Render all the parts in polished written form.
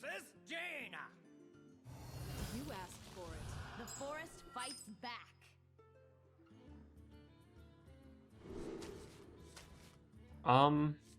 Princess Jaina. You asked for it. The forest fights back.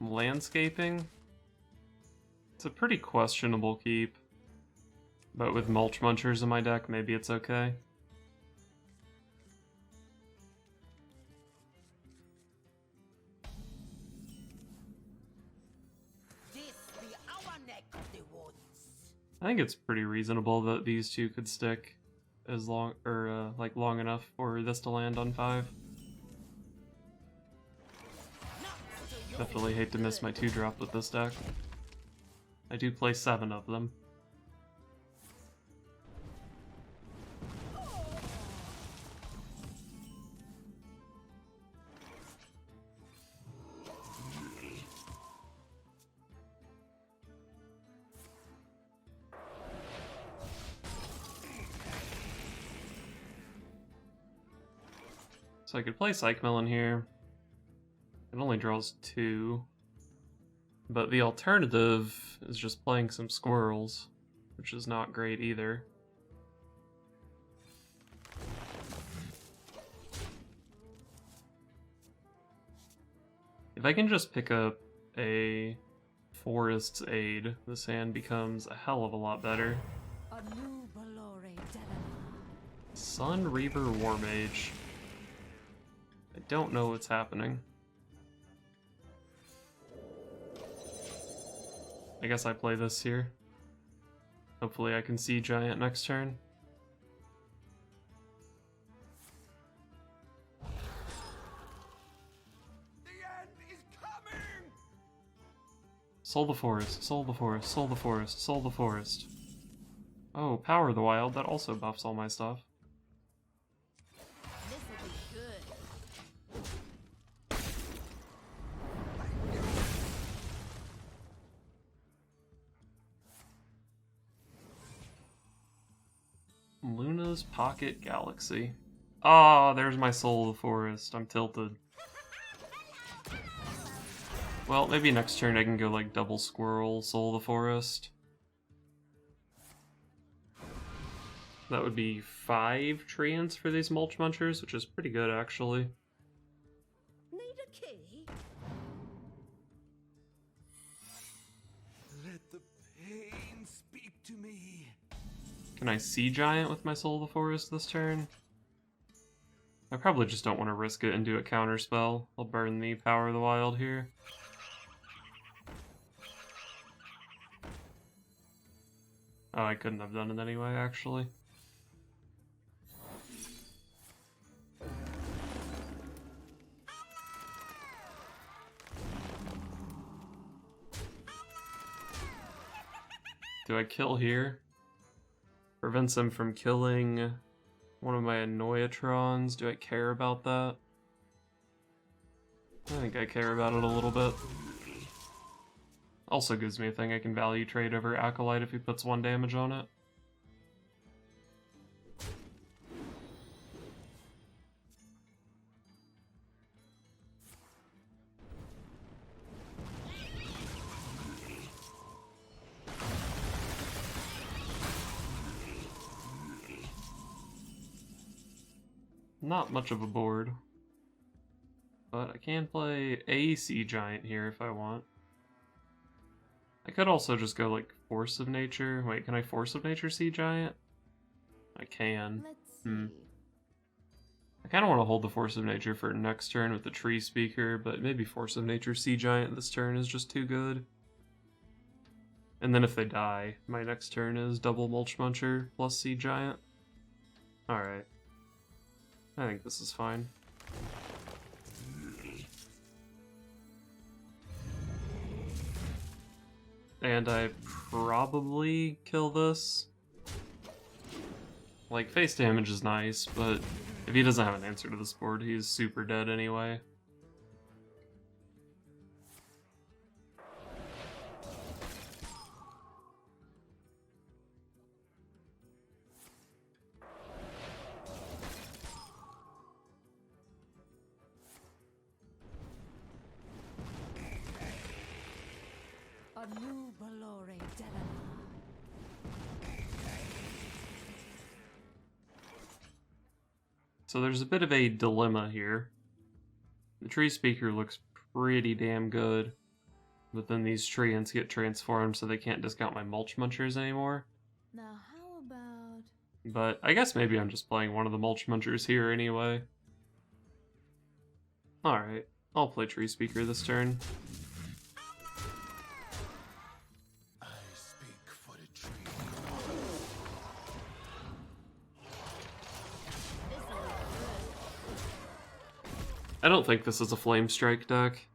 Landscaping? It's a pretty questionable keep. But with Mulchmunchers in my deck, maybe it's okay. I think it's pretty reasonable that these two could stick as long, or like long enough for this to land on 5. Definitely hate to miss my 2-drop with this deck. I do play 7 of them. So I could play Psychmelon here. It only draws 2. But the alternative is just playing some squirrels, which is not great either. If I can just pick up a Forest's Aid, this hand becomes a hell of a lot better. Sun Reaver War Mage. I don't know what's happening. I guess I play this here. Hopefully I can see Giant next turn. The end is coming. Soul the Forest, Soul the Forest, Soul the Forest, Soul the Forest. Oh, Power of the Wild, that also buffs all my stuff. Luna's Pocket Galaxy. Ah, there's my Soul of the Forest. I'm tilted. Well, maybe next turn I can go like double Squirrel, Soul of the Forest. That would be 5 Treants for these Mulchmunchers, which is pretty good actually. Need a key? Let the pain speak to me. Can I Sea Giant with my Soul of the Forest this turn? I probably just don't want to risk it and do a counter spell. I'll burn the Power of the Wild here. Oh, I couldn't have done it anyway, actually. Do I kill here? Prevents him from killing one of my Annoyatrons. Do I care about that? I think I care about it a little bit. Also gives me a thing I can value trade over Acolyte if he puts 1 damage on it. Not much of a board. But I can play a Sea Giant here if I want. I could also just go like Force of Nature. Wait, can I Force of Nature Sea Giant? I can. Let's see. I kind of want to hold the Force of Nature for next turn with the Tree Speaker, but maybe Force of Nature Sea Giant this turn is just too good. And then if they die, my next turn is double Mulchmuncher plus Sea Giant. Alright. I think this is fine. And I probably kill this. Like, face damage is nice, but if he doesn't have an answer to this board, he's super dead anyway. A new Valore Delana. So there's a bit of a dilemma here. The tree speaker looks pretty damn good, but then these treants get transformed so they can't discount my Mulchmunchers anymore. Now how about... But I guess maybe I'm just playing one of the Mulchmunchers here anyway. Alright, I'll play Tree Speaker this turn. I speak for the tree. I don't think this is a Flame Strike deck,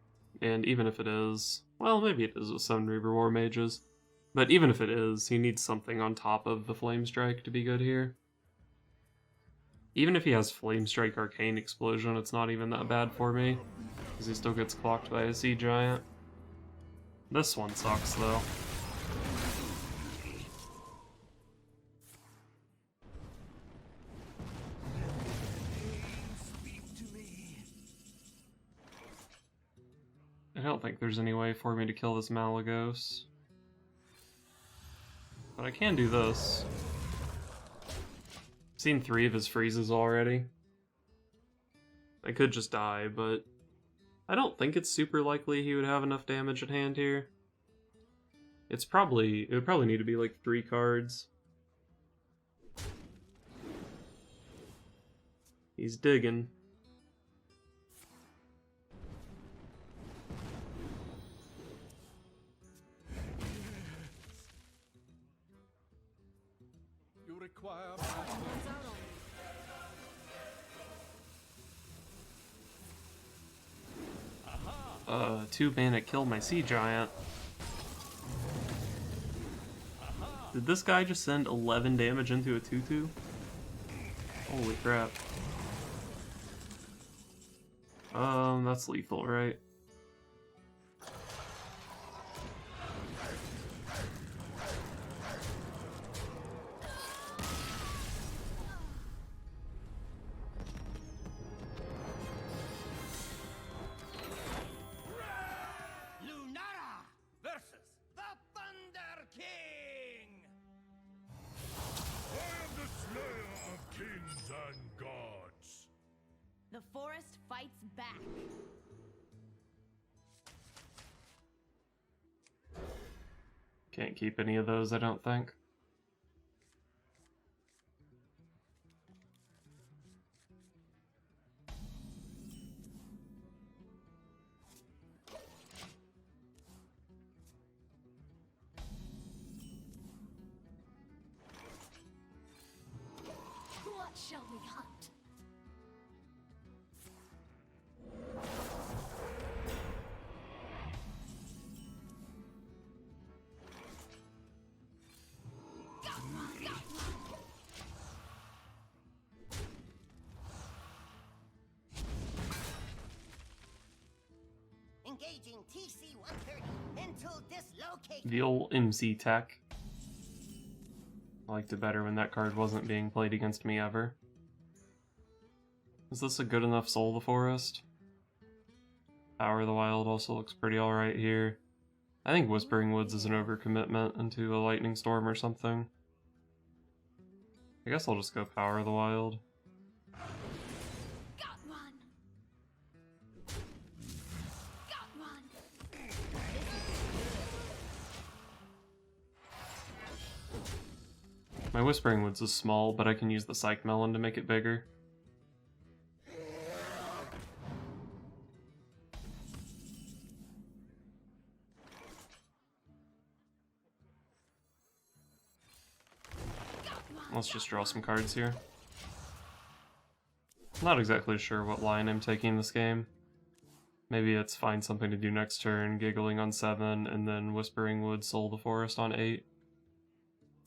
and even if it is, well, maybe it is with some Reaver War Mages, but even if it is, he needs something on top of the Flame Strike to be good here. Even if he has Flame Strike Arcane Explosion, it's not even that bad for me, because he still gets clocked by a Sea Giant. This one sucks, though. I don't think there's any way for me to kill this Malagos. But I can do this. I've seen 3 of his freezes already. I could just die, but I don't think it's super likely he would have enough damage at hand here. It would probably need to be like 3 cards. He's digging. You require 2 mana kill my Sea Giant. Did this guy just send 11 damage into a 2/2? Holy crap. That's lethal, right? versus the Thunder King! I am the slayer of kings and gods. The forest fights back. Can't keep any of those, I don't think. What shall we hunt? Engaging TC-130 until dislocated. The old MC tech. I liked it better when that card wasn't being played against me ever. Is this a good enough Soul the Forest? Power of the Wild also looks pretty alright here. I think Whispering Woods is an overcommitment into a Lightning Storm or something. I guess I'll just go Power of the Wild. Got one. Got one. My Whispering Woods is small, but I can use the Psychmelon to make it bigger. Let's just draw some cards here. Not exactly sure what line I'm taking this game. Maybe it's find something to do next turn, Giggling on 7, and then Whispering Woods, Soul the Forest on 8.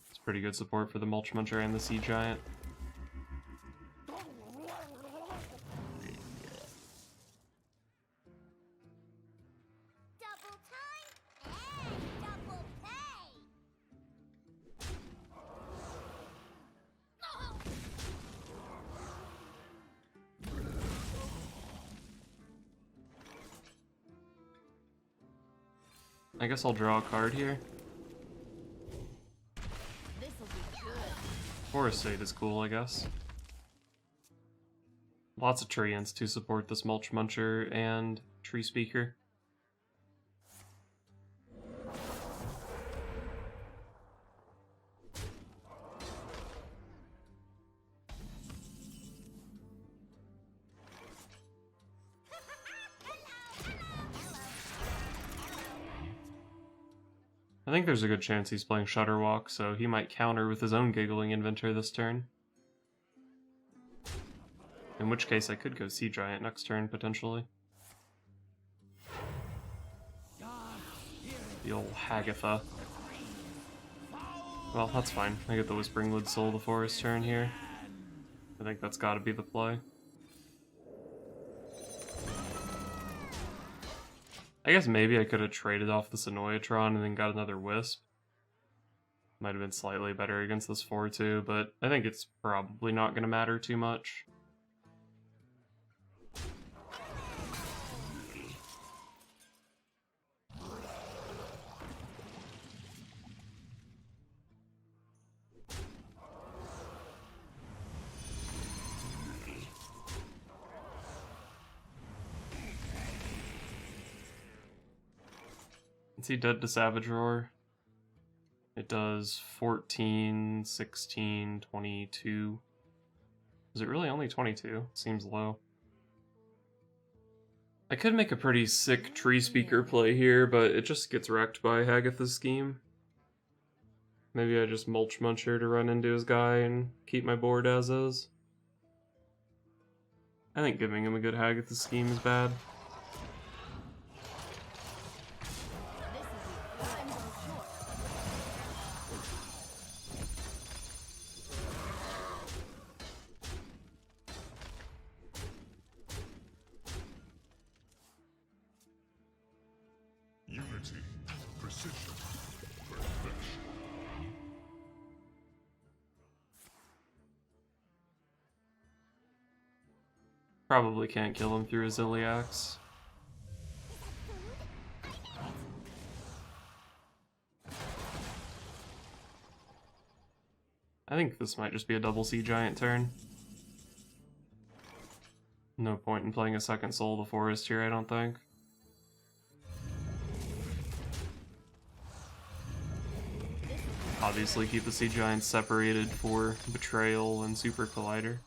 It's pretty good support for the Mulchmuncher and the Sea Giant. Double time and double pay. I guess I'll draw a card here. This'll be good. Forest State is cool, I guess. Lots of Treants to support this Mulchmuncher and Tree Speaker. I think there's a good chance he's playing Shutterwalk, so he might counter with his own Giggling Inventor this turn. In which case I could go Sea Giant next turn, potentially. The old Hagatha. Well, that's fine. I get the Whispering Wood Soul the Forest turn here. I think that's gotta be the play. I guess maybe I could have traded off this Annoyatron and then got another Wisp. Might have been slightly better against this 4-2, but I think it's probably not going to matter too much. Is he dead to Savage Roar? It does 14, 16, 22. Is it really only 22? Seems low. I could make a pretty sick Tree Speaker play here, but it just gets wrecked by Hagatha's scheme. Maybe I just Mulchmuncher to run into his guy and keep my board as is. I think giving him a good Hagatha scheme is bad. Unity, precision, perfection. Probably can't kill him through his Iliacs. I think this might just be a double Sea Giant turn. No point in playing a second Soul of the Forest here, I don't think. Obviously keep the Sea Giants separated for Betrayal and Super Collider.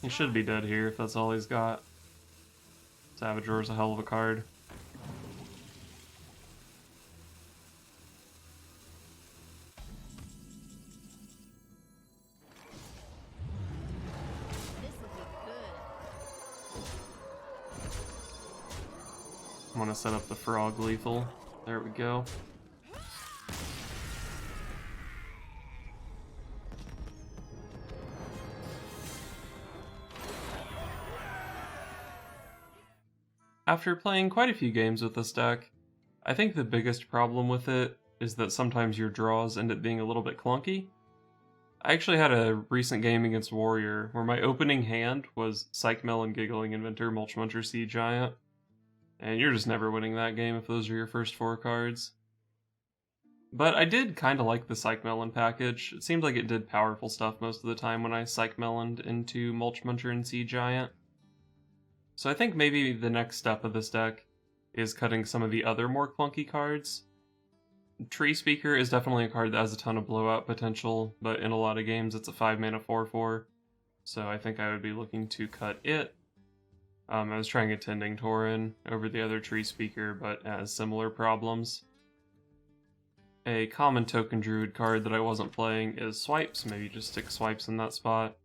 He should be dead here if that's all he's got. Savage Roar's a hell of a card. I want to set up the Frog Lethal. There we go. After playing quite a few games with this deck, I think the biggest problem with it is that sometimes your draws end up being a little bit clunky. I actually had a recent game against Warrior where my opening hand was Psychmelon, Giggling Inventor, Mulchmuncher, Sea Giant, and you're just never winning that game if those are your first 4 cards. But I did kind of like the Psychmelon package. It seemed like it did powerful stuff most of the time when I Psychmeloned into Mulchmuncher and Sea Giant. So I think maybe the next step of this deck is cutting some of the other more clunky cards. Tree Speaker is definitely a card that has a ton of blowout potential, but in a lot of games it's a 5-mana 4/4, so I think I would be looking to cut it. I was trying Attending Tauren over the other Tree Speaker, but it has similar problems. A common token Druid card that I wasn't playing is Swipes, maybe just stick Swipes in that spot.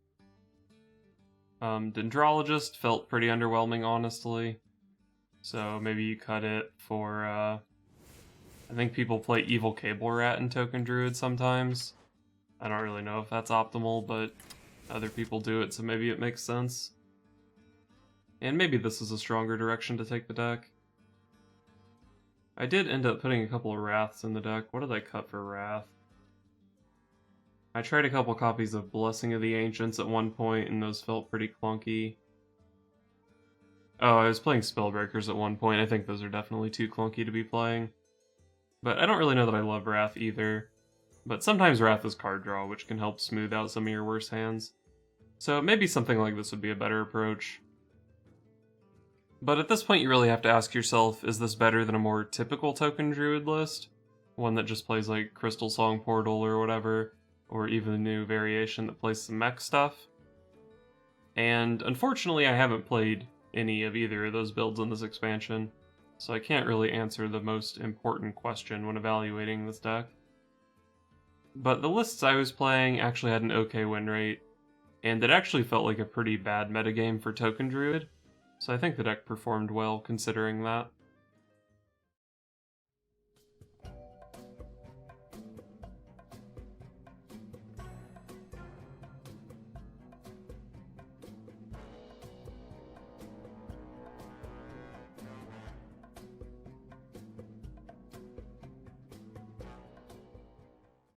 Dendrologist felt pretty underwhelming, honestly. So maybe you cut it for, I think people play Evil Cable Rat in Token Druid sometimes. I don't really know if that's optimal, but other people do it, so maybe it makes sense. And maybe this is a stronger direction to take the deck. I did end up putting a couple of Wraths in the deck. What did I cut for Wrath? I tried a couple copies of Blessing of the Ancients at one point, and those felt pretty clunky. Oh, I was playing Spellbreakers at one point. I think those are definitely too clunky to be playing. But I don't really know that I love Wrath either. But sometimes Wrath is card draw, which can help smooth out some of your worse hands. So maybe something like this would be a better approach. But at this point you really have to ask yourself, is this better than a more typical token Druid list? One that just plays like Crystal Song Portal or whatever, or even a new variation that plays some mech stuff? And unfortunately I haven't played any of either of those builds in this expansion, so I can't really answer the most important question when evaluating this deck. But the lists I was playing actually had an okay win rate, and it actually felt like a pretty bad metagame for Token Druid, so I think the deck performed well considering that.